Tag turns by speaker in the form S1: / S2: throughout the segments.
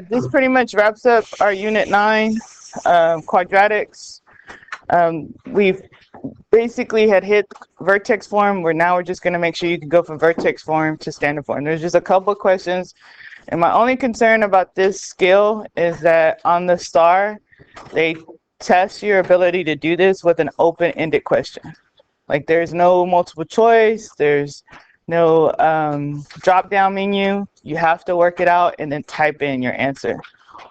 S1: This pretty much wraps up our Unit 9, quadratics. We've basically had hit vertex form, where now we're just going to make sure you can go from vertex form to standard form. There's just a couple of questions, and my only concern about this skill is that on the star, they test your ability to do this with an open-ended question. Like there's no multiple choice, there's no drop-down menu. You have to work it out and then type in your answer.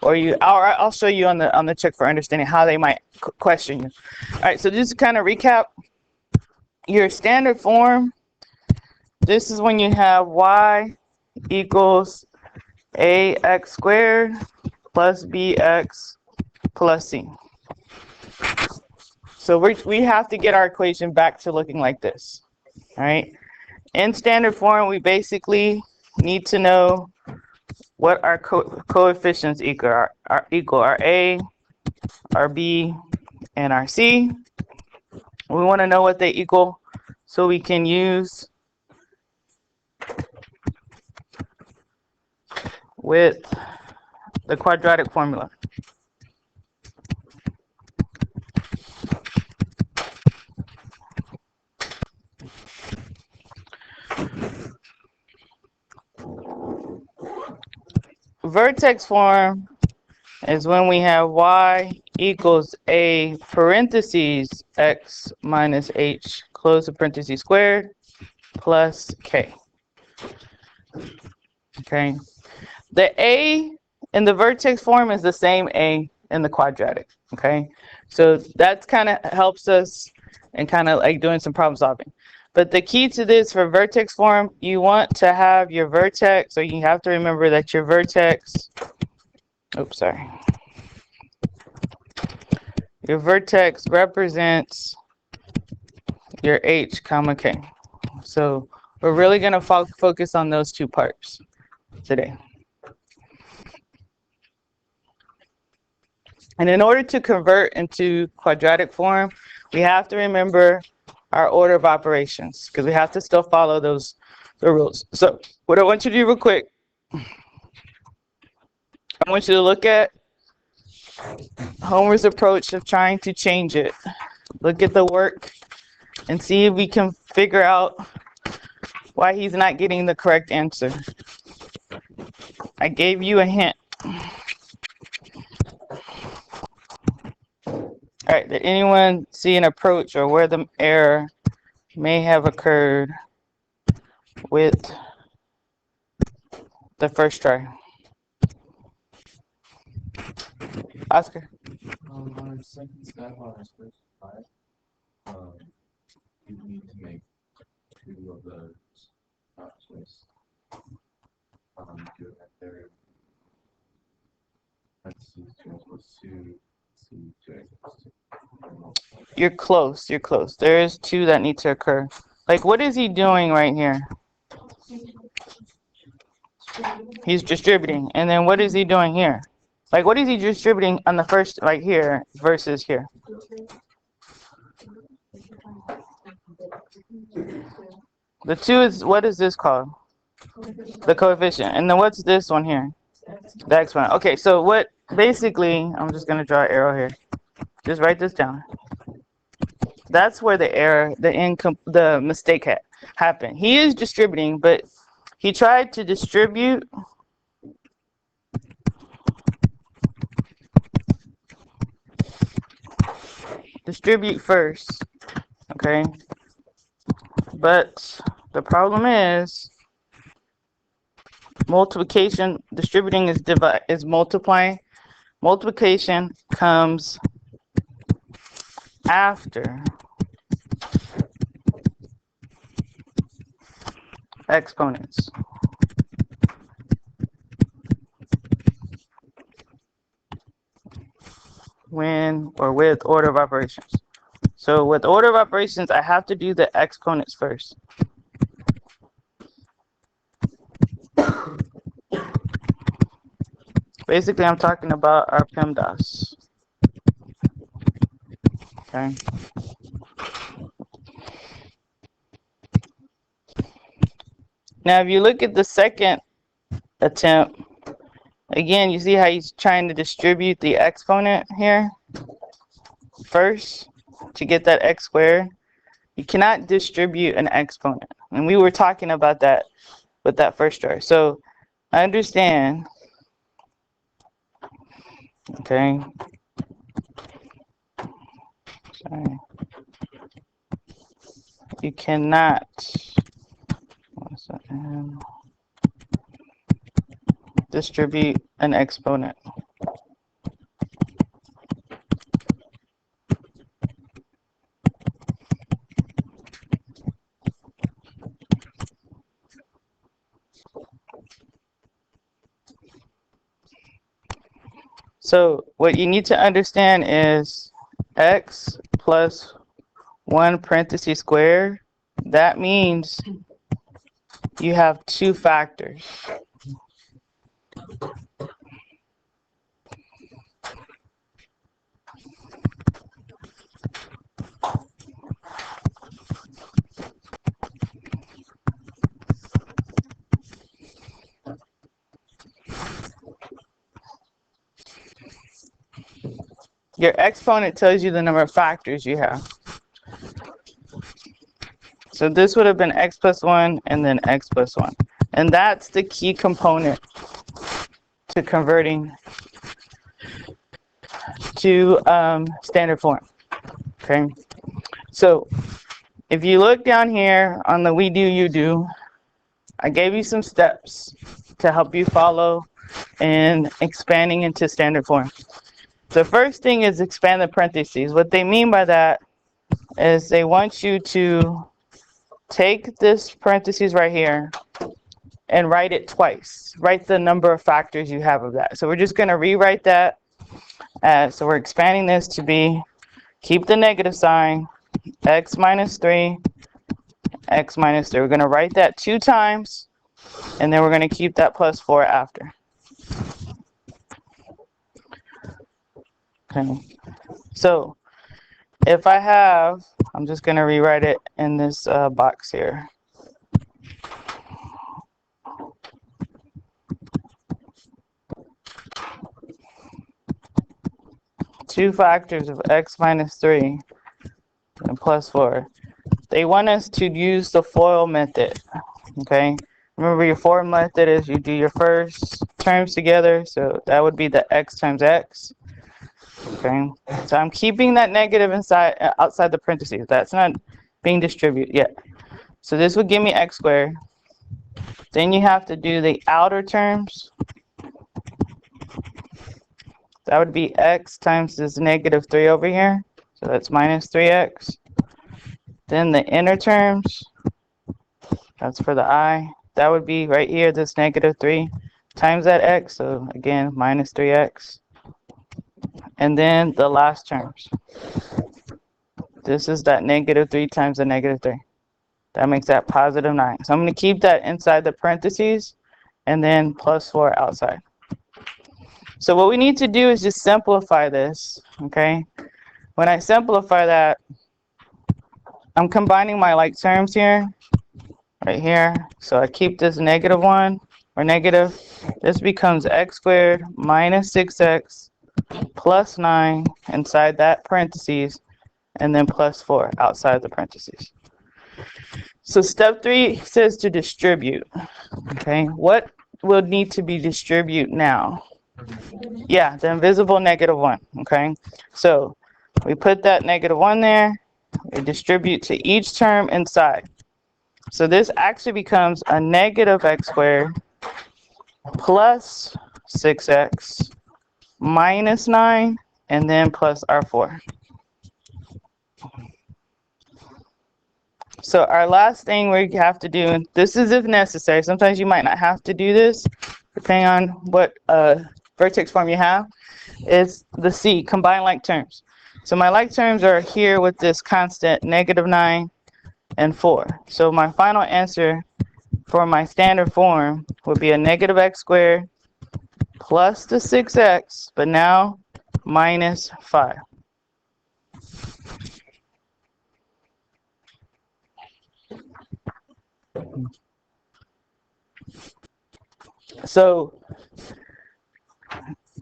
S1: Or I'll show you on the check for understanding how they might question you. All right, so just to kind of recap, your standard form, this is when you have y equals ax squared plus bx plus c. So we have to get our equation back to looking like this. All right. In standard form, we basically need to know what our coefficients equal our a, our b, and our c. We want to know what they equal so we can use with the quadratic formula. Vertex form is when we have y equals a parentheses x minus h close the parentheses squared plus k. Okay. The a in the vertex form is the same a in the quadratic. Okay. So that kind of helps us and kind of like doing some problem solving. But the key to this for vertex form, you want to have your vertex, so you have to remember that your vertex, your vertex represents your h comma k. So we're really going to focus on those two parts today. And in order to convert into quadratic form, we have to remember our order of operations, because we have to still follow the rules. So what I want you to do real quick, I want you to look at Homer's approach of trying to change it. Look at the work and see if we can figure out why he's not getting the correct answer. I gave you a hint. All right, did anyone see an approach or where the error may have occurred with the first try? Oscar?
S2: On our second step on our first try, you need to make two of those choice. Do it right there. Let's see, 2 equals 2. See, 2 equals 2.
S1: You're close. You're close. There is 2 that need to occur. Like, what is he doing right here? He's distributing. And then what is he doing here? Like, what is he distributing on the first, like here, versus here? The 2 is, what is this called? The coefficient. And then what's this one here? The exponent. Okay, so what, basically, I'm just going to draw an arrow here. Just write this down. That's where the error, the mistake happened. He is distributing, but he tried to distribute first, okay? But the problem is multiplication, distributing is multiplying. Multiplication comes after exponents. When or with order of operations. So with order of operations, I have to do the exponents first. Basically, I'm talking about our PEMDAS. Okay. Now, if you look at the second attempt, Again, you see how he's trying to distribute the exponent here first to get that x squared. You cannot distribute an exponent. And we were talking about that with that first chart. So I understand, okay, sorry. You cannot, distribute an exponent. So what you need to understand is x plus 1 parentheses squared. That means you have two factors. Your exponent tells you the number of factors you have. So this would have been x plus 1 and then x plus 1. And that's the key component to converting to standard form. Okay. So if you look down here on the we do, you do, I gave you some steps to help you follow in expanding into standard form. The first thing is expand the parentheses. What they mean by that is they want you to take this parentheses right here and write it twice. Write the number of factors you have of that. So we're just going to rewrite that. So we're expanding this to be, keep the negative sign, x minus 3, x minus 3. We're going to write that 2 times, and then we're going to keep that plus 4 after. Okay. So if I have, I'm just going to rewrite it in this box here. Two factors of x minus 3 and plus 4. They want us to use the FOIL method. Okay. Remember, your FOIL method is you do your first terms together. So that would be the x times x. Okay. So I'm keeping that negative outside the parentheses. That's not being distributed yet. So this would give me x squared. Then you have to do the outer terms. That would be x times this negative 3 over here. So that's minus 3x. Then the inner terms, that's for the I. That would be right here, this negative 3 times that x. So again, minus 3x. And then the last terms. This is that negative 3 times the negative 3. That makes that positive 9. So I'm going to keep that inside the parentheses and then plus 4 outside. So what we need to do is just simplify this, okay? When I simplify that, I'm combining my like terms here, right here. So I keep this negative 1 or negative. This becomes x squared minus 6x plus 9 inside that parentheses and then plus 4 outside the parentheses. So step 3 says to distribute. Okay, what will need to be distribute now? Yeah, the invisible negative 1. Okay, so we put that negative 1 there. We distribute to each term inside. So this actually becomes a negative x squared plus 6x minus 9 and then plus r4. So our last thing we have to do, and this is if necessary, sometimes you might not have to do this, depending on what vertex form you have, is the C, combine like terms. So my like terms are here with this constant negative 9 and 4. So my final answer for my standard form would be a negative x squared plus the 6x, but now minus 5. So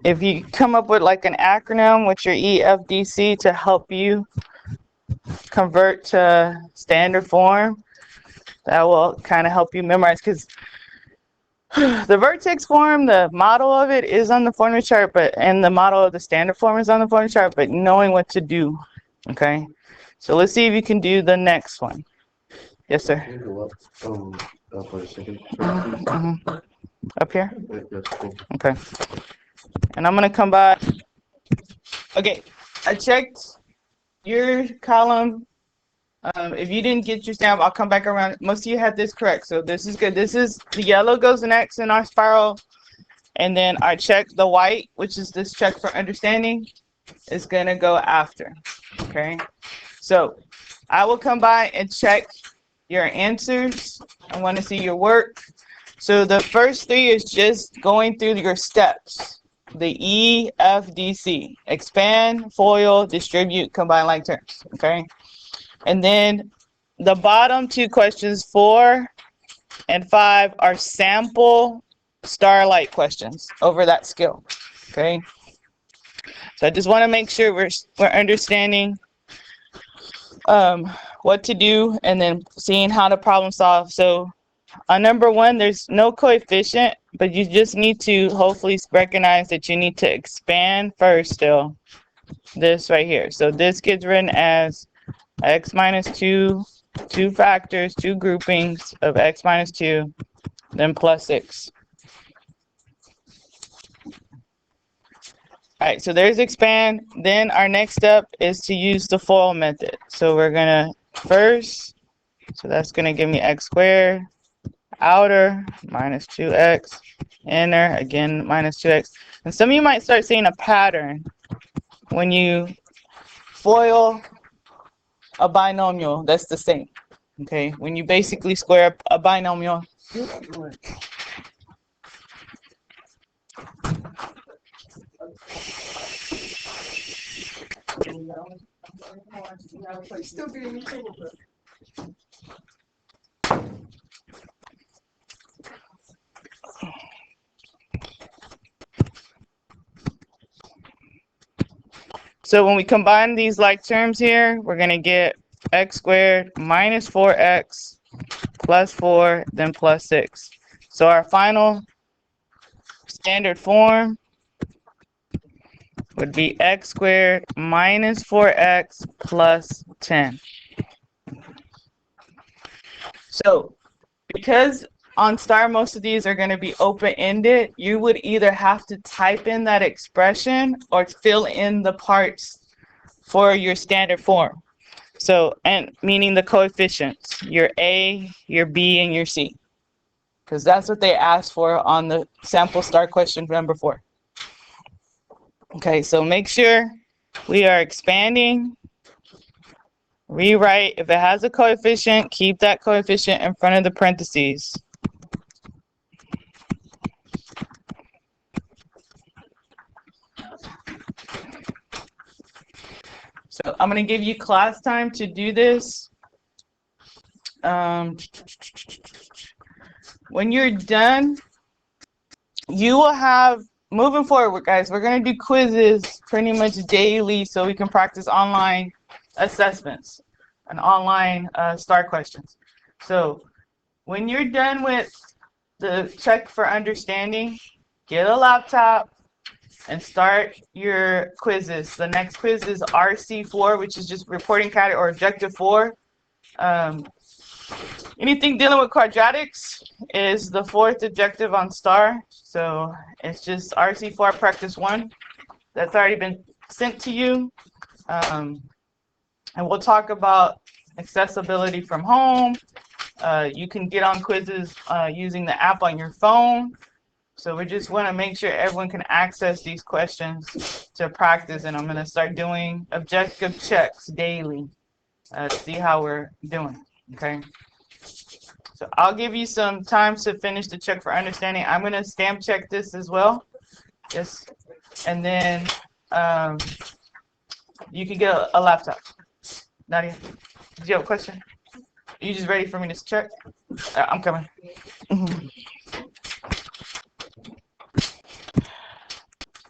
S1: if you come up with like an acronym with your EFDC to help you convert to standard form, that will kind of help you memorize, because the Vertex form, the model of it is on the formula chart, and the model of the standard form is on the formula chart, but knowing what to do. Okay, so let's see if you can do the next one. Yes, sir.
S2: Can you go up for a second?
S1: Up here.
S2: That's cool.
S1: Okay, and I'm gonna come by. Okay, I checked your column. If you didn't get your stamp, I'll come back around. Most of you had this correct, so this is good. This is the yellow goes next in our spiral, and then our check, the white, which is this check for understanding, is gonna go after. Okay, so I will come by and check your answers. I want to see your work. So the first three is just going through your steps. The EFDC: expand, FOIL, distribute, combine like terms. Okay. And then the bottom two questions, 4 and 5, are sample starlight questions over that skill. Okay. So I just want to make sure we're understanding what to do and then seeing how to problem solve. So on number 1, there's no coefficient, but you just need to hopefully recognize that you need to expand first still. This right here. So this gets written as x minus 2, 2 factors, 2 groupings of x minus 2, then plus 6. All right, so there's expand. Then our next step is to use the FOIL method. So we're going to first, so that's going to give me x squared, outer minus 2x, inner, again, minus 2x. And some of you might start seeing a pattern when you FOIL a binomial that's the same. Okay, when you basically square a binomial. So when we combine these like terms here, we're going to get x squared minus 4x plus 4, then plus 6. So our final standard form would be x squared minus 4x plus 10. So because on STAR most of these are going to be open-ended, you would either have to type in that expression or fill in the parts for your standard form. So, and meaning the coefficients, your A, your B, and your C. Because that's what they asked for on the sample STAR question number 4. Okay, so make sure we are expanding. Rewrite, if it has a coefficient, keep that coefficient in front of the parentheses. So I'm going to give you class time to do this. When you're done, you will have, moving forward, guys, we're going to do quizzes pretty much daily so we can practice online assessments and online STAR questions. So when you're done with the check for understanding, get a laptop and start your quizzes. The next quiz is RC4, which is just reporting category or objective 4. Anything dealing with quadratics is the 4th objective on STAR. So it's just RC4 practice 1. That's already been sent to you. And we'll talk about accessibility from home. You can get on quizzes using the app on your phone. So we just want to make sure everyone can access these questions to practice. And I'm going to start doing objective checks daily to see how we're doing. Okay. So I'll give you some time to finish the check for understanding. I'm going to stamp check this as well. Yes. And then you can get a laptop. Nadia, did you have a question? Are you just ready for me to check? I'm coming.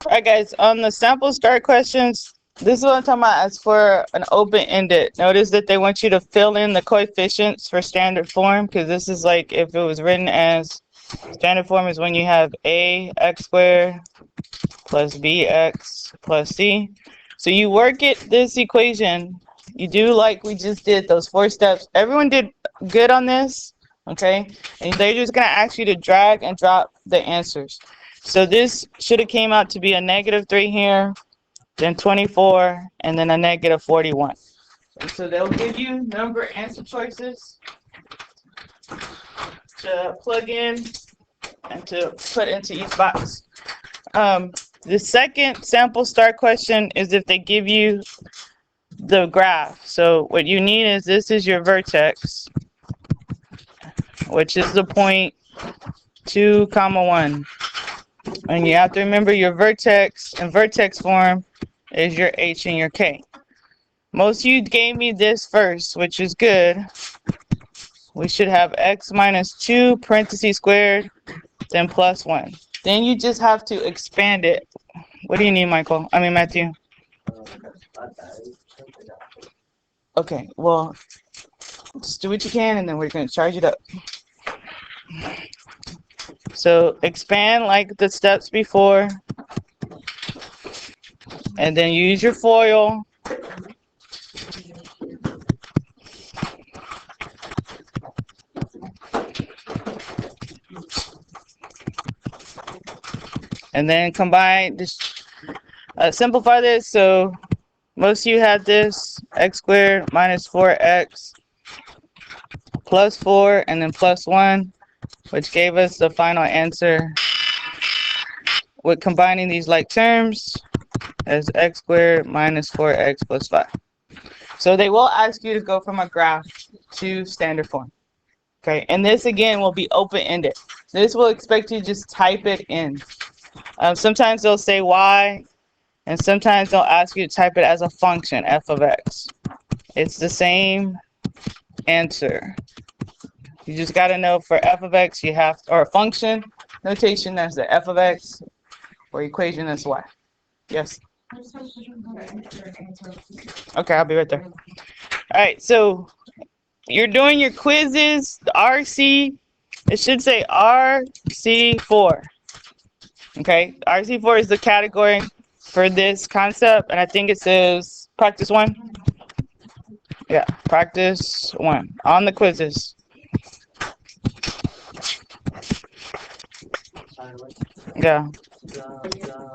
S1: Alright guys, on the sample start questions, this is what I'm talking about as for an open-ended. Notice that they want you to fill in the coefficients for standard form, because this is like if it was written as standard form is when you have a x squared plus bx plus c. So you work it, this equation, you do like we just did, those 4 steps. Everyone did good on this, okay? And they're just gonna ask you to drag and drop the answers. So this should have came out to be a -3 here, then 24, and then a -41. And so they'll give you number answer choices to plug in and to put into each box. The second sample start question is if they give you the graph. So what you need is, this is your vertex, which is the point 2, 1. And you have to remember your vertex in vertex form is your H and your K. Most of you gave me this first, which is good. We should have x minus 2 parentheses squared, then plus 1. Then you just have to expand it. What do you need, Michael? I mean, Matthew. Okay, well, just do what you can, and then we're going to charge it up. So expand like the steps before, and then use your foil. And then combine this, simplify this. So most of you had this x squared minus 4x plus 4 and then plus 1, which gave us the final answer with combining these like terms as x squared minus 4x plus 5. So they will ask you to go from a graph to standard form. Okay, and this again will be open-ended. This will expect you to just type it in. Sometimes they'll say y, and sometimes they'll ask you to type it as a function, f of x. It's the same answer. You just got to know for f of x you have, or a function notation, that's the f of x, or equation that's y. Yes? Okay, I'll be right there. All right, so you're doing your quizzes, the RC, it should say RC4. Okay, RC4 is the category for this concept, and I think it says practice 1. Yeah, practice 1 on the quizzes. Yeah.